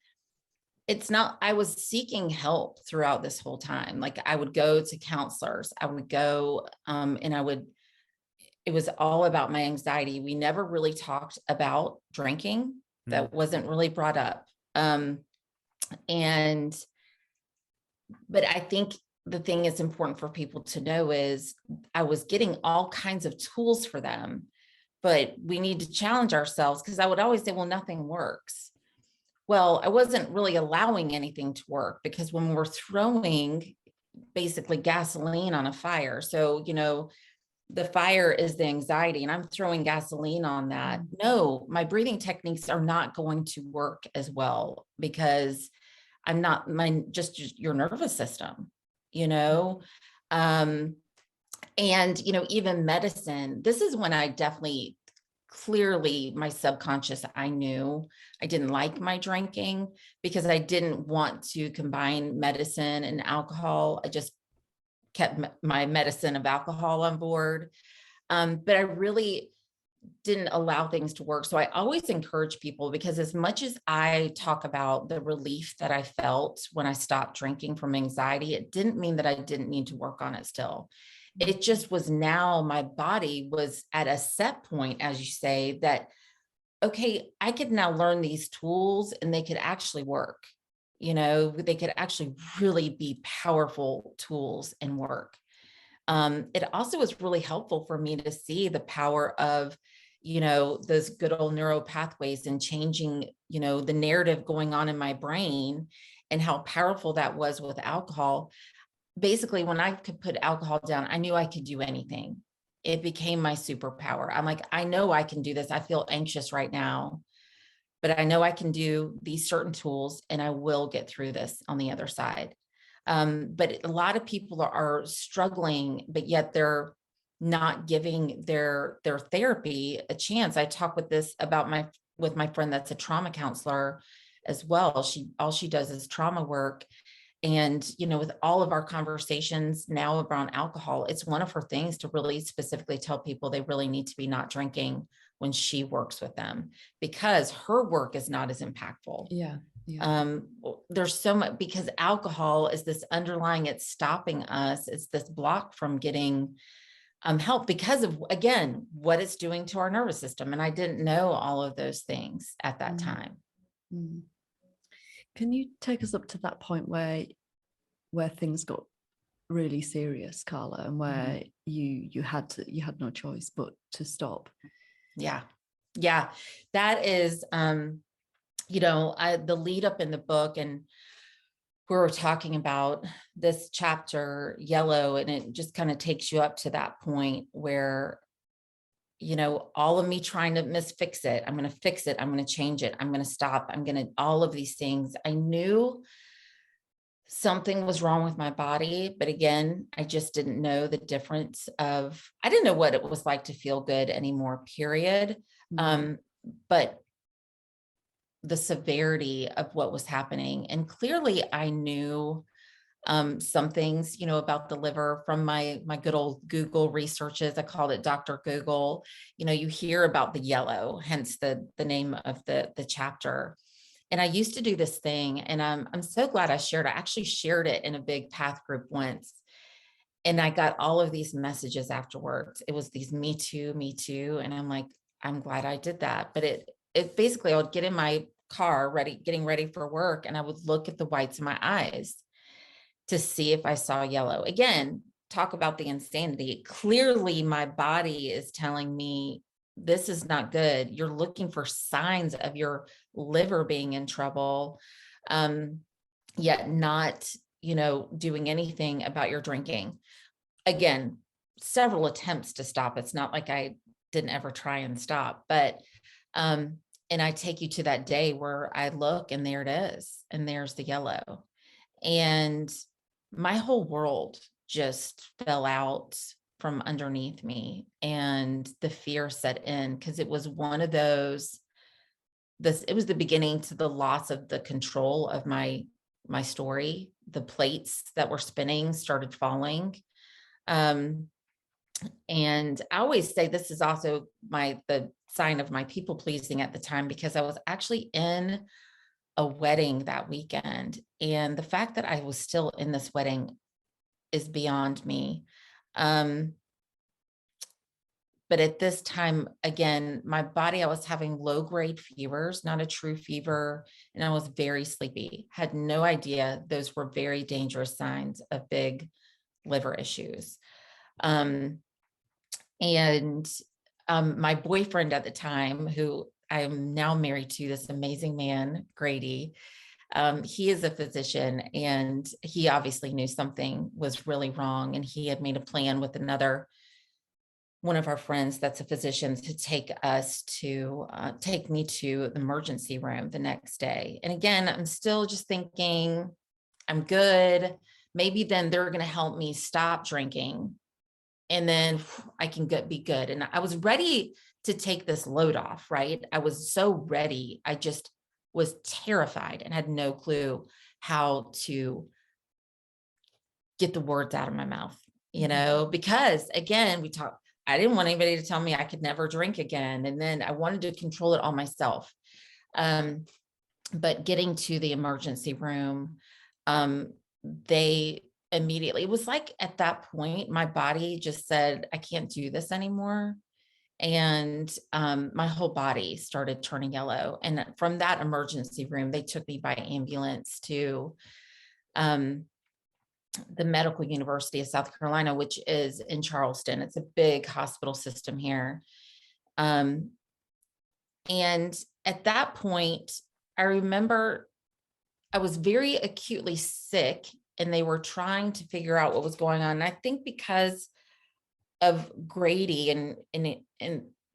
it's not, I was seeking help throughout this whole time. Like, I would go to counselors, I would go, and it was all about my anxiety. We never really talked about drinking. That wasn't really brought up. But I think the thing that's important for people to know is I was getting all kinds of tools for them, but we need to challenge ourselves, because I would always say, well, nothing works. Well, I wasn't really allowing anything to work, because when we're throwing basically gasoline on a fire, so, the fire is the anxiety, and I'm throwing gasoline on that. No, my breathing techniques are not going to work as well, because I'm not just your nervous system, and, even medicine, this is when I definitely, clearly my subconscious, I knew I didn't like my drinking, because I didn't want to combine medicine and alcohol. I just kept my medicine of alcohol on board. But I really didn't allow things to work. So I always encourage people, because as much as I talk about the relief that I felt when I stopped drinking from anxiety, it didn't mean that I didn't need to work on it still. It just was, now my body was at a set point, as you say, that, okay, I could now learn these tools and they could actually work. They could actually really be powerful tools and work. It also was really helpful for me to see the power of, those good old neural pathways, and changing, the narrative going on in my brain, and how powerful that was with alcohol. Basically, when I could put alcohol down, I knew I could do anything. It became my superpower. I'm like, I know I can do this. I feel anxious right now, but I know I can do these certain tools, and I will get through this on the other side. But a lot of people are struggling, but yet they're not giving their therapy a chance. I talk with my friend that's a trauma counselor as well. All she does is trauma work. And, with all of our conversations now around alcohol, it's one of her things to really specifically tell people they really need to be not drinking when she works with them, because her work is not as impactful. Yeah. There's so much, because alcohol is this underlying, it's stopping us. It's this block from getting help, because of, again, what it's doing to our nervous system. And I didn't know all of those things at that time. Can you take us up to that point where things got really serious, Karla, and where you had no choice but to stop? Yeah. That is, the lead up in the book, and we were talking about this chapter, Yellow, and it just kind of takes you up to that point where, all of me trying to fix it. I'm going to fix it. I'm going to change it. I'm going to stop. all of these things. I knew something was wrong with my body, but again, I just didn't know the difference of, I didn't know what it was like to feel good anymore, period. But the severity of what was happening. And clearly I knew some things, about the liver from my good old Google researches. I called it Dr. Google. You hear about the yellow, hence the name of the chapter. And I used to do this thing, and I'm so glad I actually shared it in a big path group once. And I got all of these messages afterwards. It was these me too. And I'm like, I'm glad I did that. But it basically, I would get in my car getting ready for work, and I would look at the whites of my eyes to see if I saw yellow. Again, talk about the insanity. Clearly my body is telling me this is not good. You're looking for signs of your liver being in trouble, yet not, doing anything about your drinking. Again, several attempts to stop. It's not like I didn't ever try and stop, but, and I take you to that day where I look, and there it is. And there's the yellow. And my whole world just fell out from underneath me, and the fear set in, because it was one of those, it was the beginning to the loss of the control of my my story. The plates that were spinning started falling. And I always say this is also the sign of my people pleasing at the time, because I was actually in a wedding that weekend. And the fact that I was still in this wedding is beyond me. But at this time, again, my body, I was having low-grade fevers, not a true fever, and I was very sleepy. Had no idea those were very dangerous signs of big liver issues. My boyfriend at the time, who I'm now married to, this amazing man, Grady, he is a physician, and he obviously knew something was really wrong. And he had made a plan with one of our friends that's a physician to take me to the emergency room the next day. And again, I'm still just thinking, I'm good. Maybe then they're going to help me stop drinking, and then I can be good. And I was ready to take this load off, right? I was so ready. I just was terrified and had no clue how to get the words out of my mouth, because again, I didn't want anybody to tell me I could never drink again. And then I wanted to control it all myself. But getting to the emergency room, they immediately, it was like at that point, my body just said, I can't do this anymore. And my whole body started turning yellow. And from that emergency room, they took me by ambulance to the Medical University of South Carolina, which is in Charleston. It's a big hospital system here. And at that point, I remember I was very acutely sick, and they were trying to figure out what was going on. And I think because of Grady and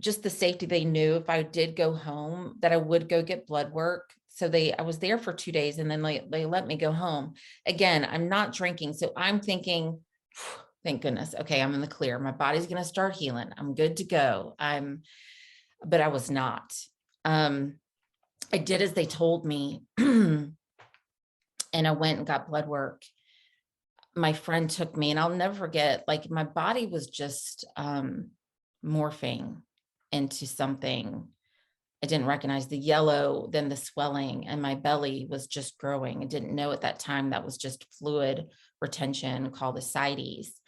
just the safety, they knew if I did go home that I would go get blood work. So I was there for 2 days, and then they let me go home. Again, I'm not drinking. So I'm thinking, thank goodness. Okay, I'm in the clear. My body's going to start healing. I'm good to go. But I was not. I did as they told me, and I went and got blood work. My friend took me, and I'll never forget, like my body was just morphing into something I didn't recognize. The yellow, then the swelling, and my belly was just growing. I didn't know at that time that was just fluid retention called ascites.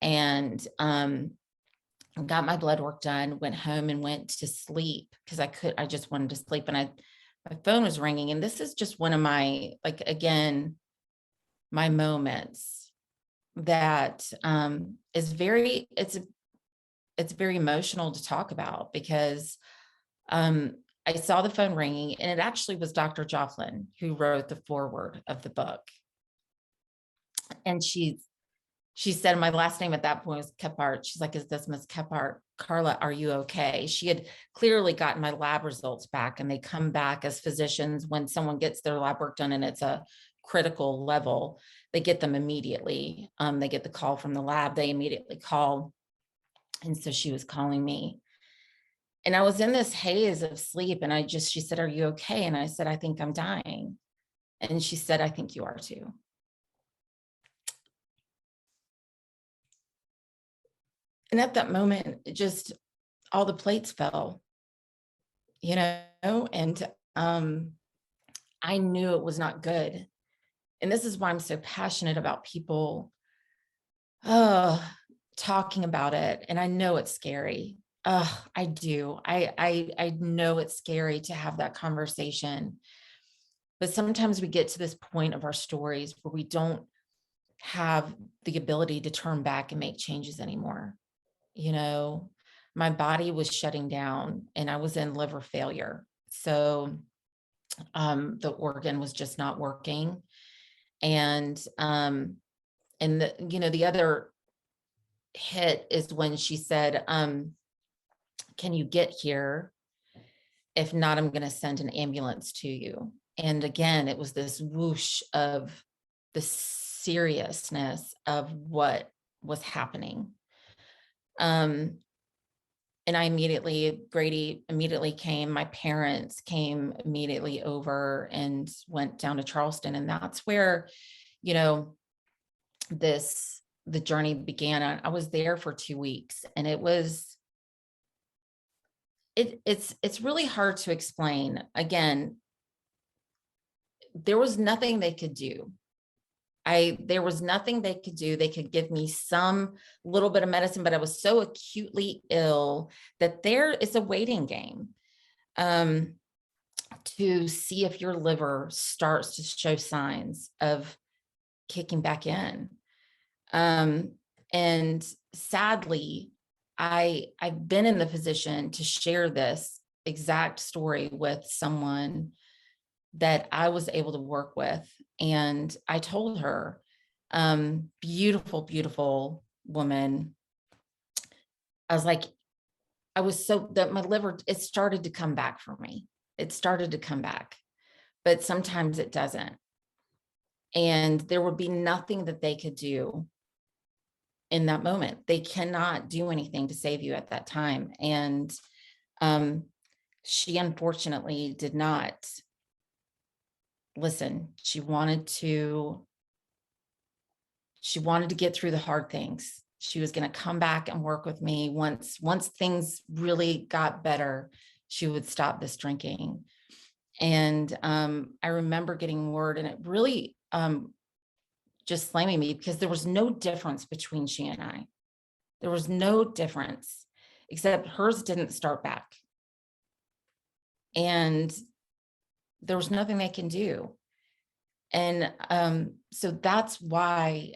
And got my blood work done, went home and went to sleep because I just wanted to sleep. And my phone was ringing, and this is just one of my, like, again, my moments that is very, it's very emotional to talk about, because I saw the phone ringing, and it actually was Dr. Jofflin who wrote the foreword of the book. And she said, my last name at that point was Kephart. She's like, is this Miss Kephart? Karla, are you okay? She had clearly gotten my lab results back, and they come back as physicians when someone gets their lab work done and it's a critical level, they get them immediately. They get the call from the lab, they immediately call. And so she was calling me. And I was in this haze of sleep, and she said, are you okay? And I said, I think I'm dying. And she said, I think you are too. And at that moment, just all the plates fell, and I knew it was not good. And this is why I'm so passionate about people talking about it. And I know it's scary. I do. I know it's scary to have that conversation. But sometimes we get to this point of our stories where we don't have the ability to turn back and make changes anymore. My body was shutting down, and I was in liver failure. So the organ was just not working. And the other hit is when she said, can you get here? If not, I'm going to send an ambulance to you. And again, it was this whoosh of the seriousness of what was happening. Grady immediately came, my parents came immediately over and went down to Charleston. And that's where, you know, the journey began. I was there for 2 weeks, and it's really hard to explain. Again, there was nothing they could do. There was nothing they could do. They could give me some little bit of medicine, but I was so acutely ill that there is a waiting game to see if your liver starts to show signs of kicking back in. And sadly, I've been in the position to share this exact story with someone that I was able to work with. And I told her, beautiful, beautiful woman. I was like, my liver, it started to come back for me. It started to come back, but sometimes it doesn't. And there would be nothing that they could do in that moment. They cannot do anything to save you at that time. And she unfortunately did not listen. She wanted to get through the hard things. She was going to come back and work with me. Once things really got better, she would stop this drinking. And I remember getting word, and it really just slamming me, because there was no difference between she and I. There was no difference, except hers didn't start back. And there was nothing they can do. And so that's why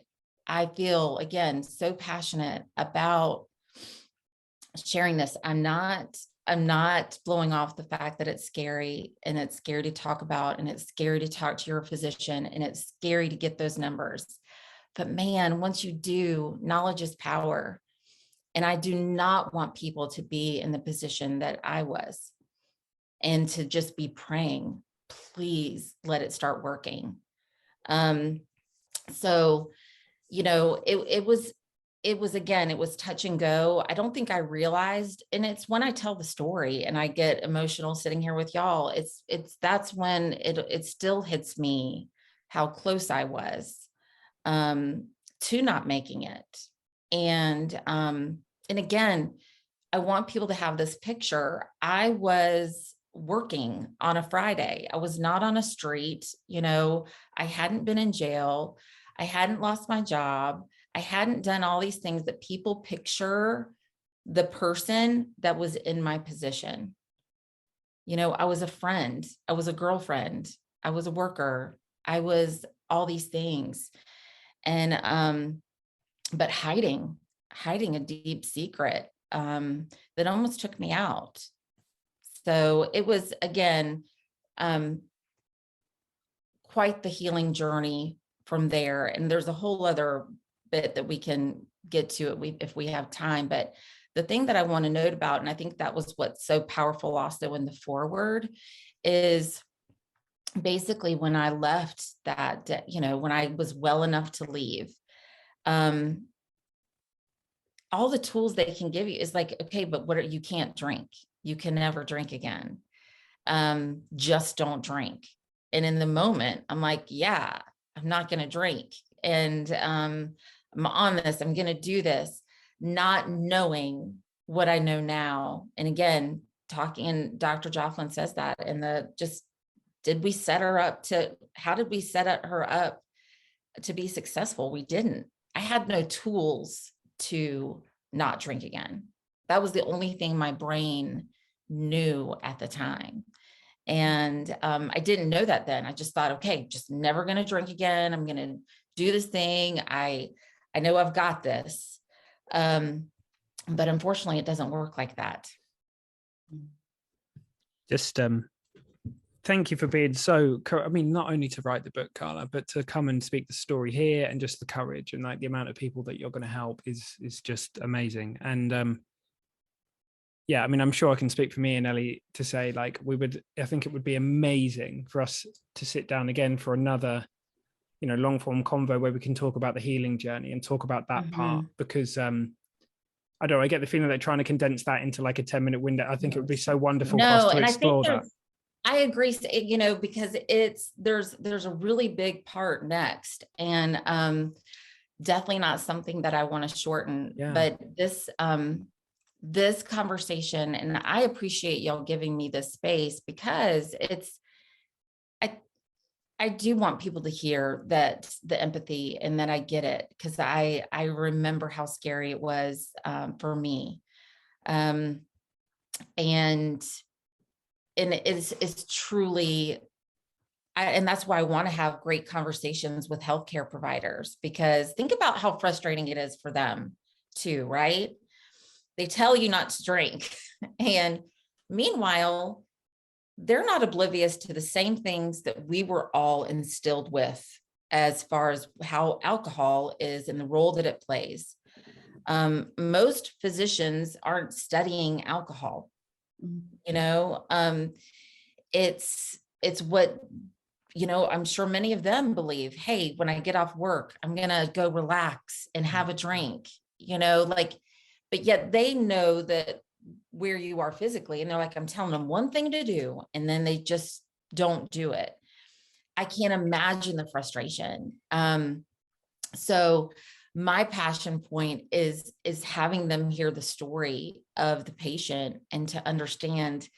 I feel, again, so passionate about sharing this. I'm not blowing off the fact that it's scary, and it's scary to talk about, and it's scary to talk to your physician, and it's scary to get those numbers. But man, once you do, knowledge is power. And I do not want people to be in the position that I was, and to just be praying, please let it start working. So, you know, it was, again, it was touch and go. I don't think I realized, and it's when I tell the story and I get emotional sitting here with y'all, that's when it still hits me how close I was to not making it. And again, I want people to have this picture. I was working on a Friday. I was not on a street, you know, I hadn't been in jail. I hadn't lost my job. I hadn't done all these things that people picture the person that was in my position. You know, I was a friend. I was a girlfriend. I was a worker. I was all these things. And, but hiding a deep secret that almost took me out. So it was, again, quite the healing journey from there. And there's a whole other bit that we can get to if we have time. But the thing that I want to note about, and I think that was what's so powerful also in the foreword, is basically when I left that, you know, when I was well enough to leave, all the tools they can give you is like, okay, but you can't drink. You can never drink again. Just don't drink. And in the moment, I'm like, yeah, I'm not going to drink. And I'm on this, I'm going to do this, not knowing what I know now. And again, talking, and Dr. Jocelyn says that, and did we set her up how did we set her up to be successful? We didn't. I had no tools to not drink again. That was the only thing my brain knew at the time. And I didn't know that then. I just thought, okay, just never going to drink again. I'm going to do this thing. I know I've got this. But unfortunately, it doesn't work like that. Just thank you for being not only to write the book, Karla, but to come and speak the story here, and just the courage and like the amount of people that you're going to help is just amazing. And yeah, I mean, I'm sure I can speak for me and Ellie to say, like, I think it would be amazing for us to sit down again for another, you know, long form convo where we can talk about the healing journey and talk about that part, because I don't know, I get the feeling they're trying to condense that into like a 10-minute window. I think it would be so wonderful for No, us to and explore that. I agree, you know, because there's a really big part next, and definitely not something that I want to shorten. Yeah. But this conversation, and I appreciate y'all giving me this space, because I do want people to hear that, the empathy, and that I get it, because I remember how scary it was for me, and it's truly, and that's why I want to have great conversations with healthcare providers, because think about how frustrating it is for them too, right? They tell you not to drink, and meanwhile, they're not oblivious to the same things that we were all instilled with, as far as how alcohol is and the role that it plays. Most physicians aren't studying alcohol. You know, it's what, you know, I'm sure many of them believe, hey, when I get off work, I'm going to go relax and have a drink, you know, like, but yet they know that where you are physically, and they're like, I'm telling them one thing to do, and then they just don't do it. I can't imagine the frustration. So my passion point is having them hear the story of the patient, and to understand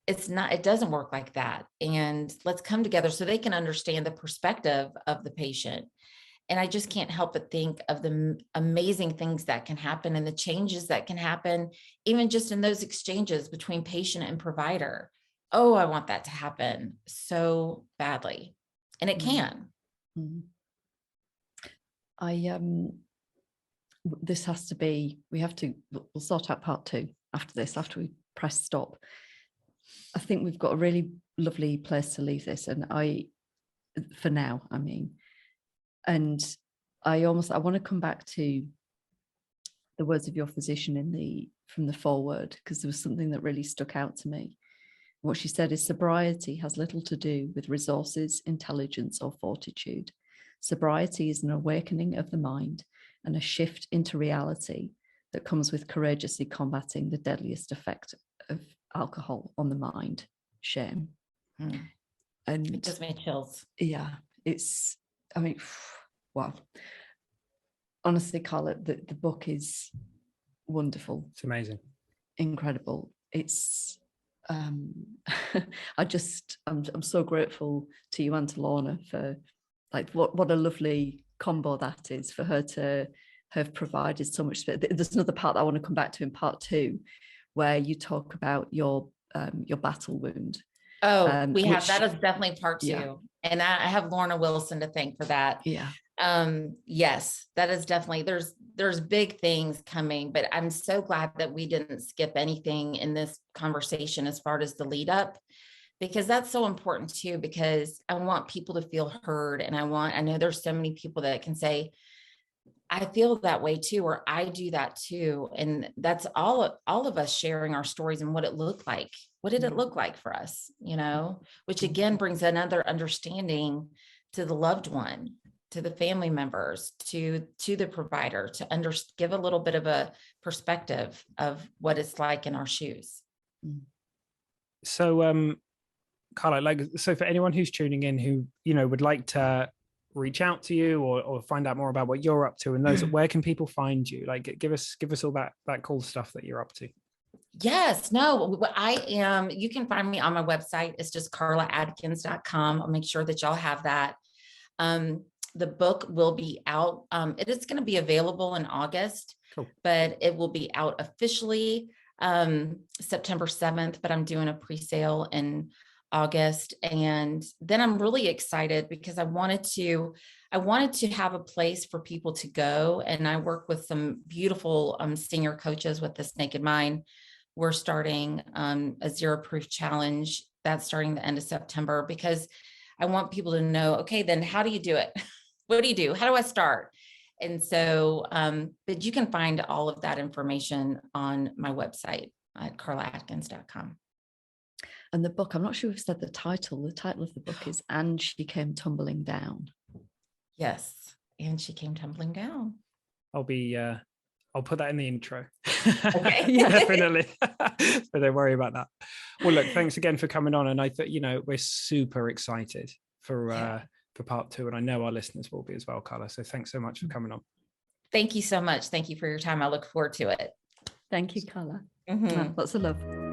it doesn't work like that. And let's come together so they can understand the perspective of the patient. And I just can't help but think of the amazing things that can happen, and the changes that can happen, even just in those exchanges between patient and provider. Oh, I want that to happen so badly. And it can. This has to be, we'll sort out part 2 after this, after we press stop. I think we've got a really lovely place to leave this, and for now, I mean, and I want to come back to the words of your physician from the foreword, because there was something that really stuck out to me. What she said is, sobriety has little to do with resources, intelligence, or fortitude. Sobriety is an awakening of the mind and a shift into reality that comes with courageously combating the deadliest effect of alcohol on the mind, shame. And it gives me chills. Yeah, I mean, wow. Honestly, Karla, the book is wonderful. It's amazing. Incredible. It's I'm so grateful to you and to Lorna for, like, what a lovely combo that is, for her to have provided so much. There's another part that I want to come back to in part 2, where you talk about your battle wound. Oh, that is definitely part 2. Yeah. And I have Lorna Wilson to thank for that. Yeah. Yes, that is definitely, there's big things coming, but I'm so glad that we didn't skip anything in this conversation as far as the lead up, because that's so important too, because I want people to feel heard. And I know there's so many people that can say, I feel that way too, or I do that too. And that's all of us sharing our stories and what it looked like. What did it look like for us? You know, which again brings another understanding to the loved one, to the family members, to the provider, to give a little bit of a perspective of what it's like in our shoes. So, Karla, so for anyone who's tuning in who, you know, would like to reach out to you or find out more about what you're up to, and those, where can people find you? Like, give us all that cool stuff that you're up to. Yes, no, I am. You can find me on my website. It's just karlaadkins.com. I'll make sure that y'all have that. The book will be out. It is going to be available in August, but it will be out officially September 7th, but I'm doing a pre-sale in August. And then I'm really excited because I wanted to have a place for people to go. And I work with some beautiful senior coaches with This Naked Mind. We're starting a 0 Proof challenge that's starting the end of September, because I want people to know, okay, then how do you do it? What do you do? How do I start? And so, but you can find all of that information on my website at karlaadkins.com. And the book, I'm not sure we've said the title. The title of the book is And She Came Tumbling Down. Yes. And She Came Tumbling Down. I'll be I'll put that in the intro. Okay. Yeah, definitely. So don't worry about that. Well, look, thanks again for coming on. And I thought, we're super excited for part 2. And I know our listeners will be as well, Karla. So thanks so much for coming on. Thank you so much. Thank you for your time. I look forward to it. Thank you, Karla. Mm-hmm. Lots of love.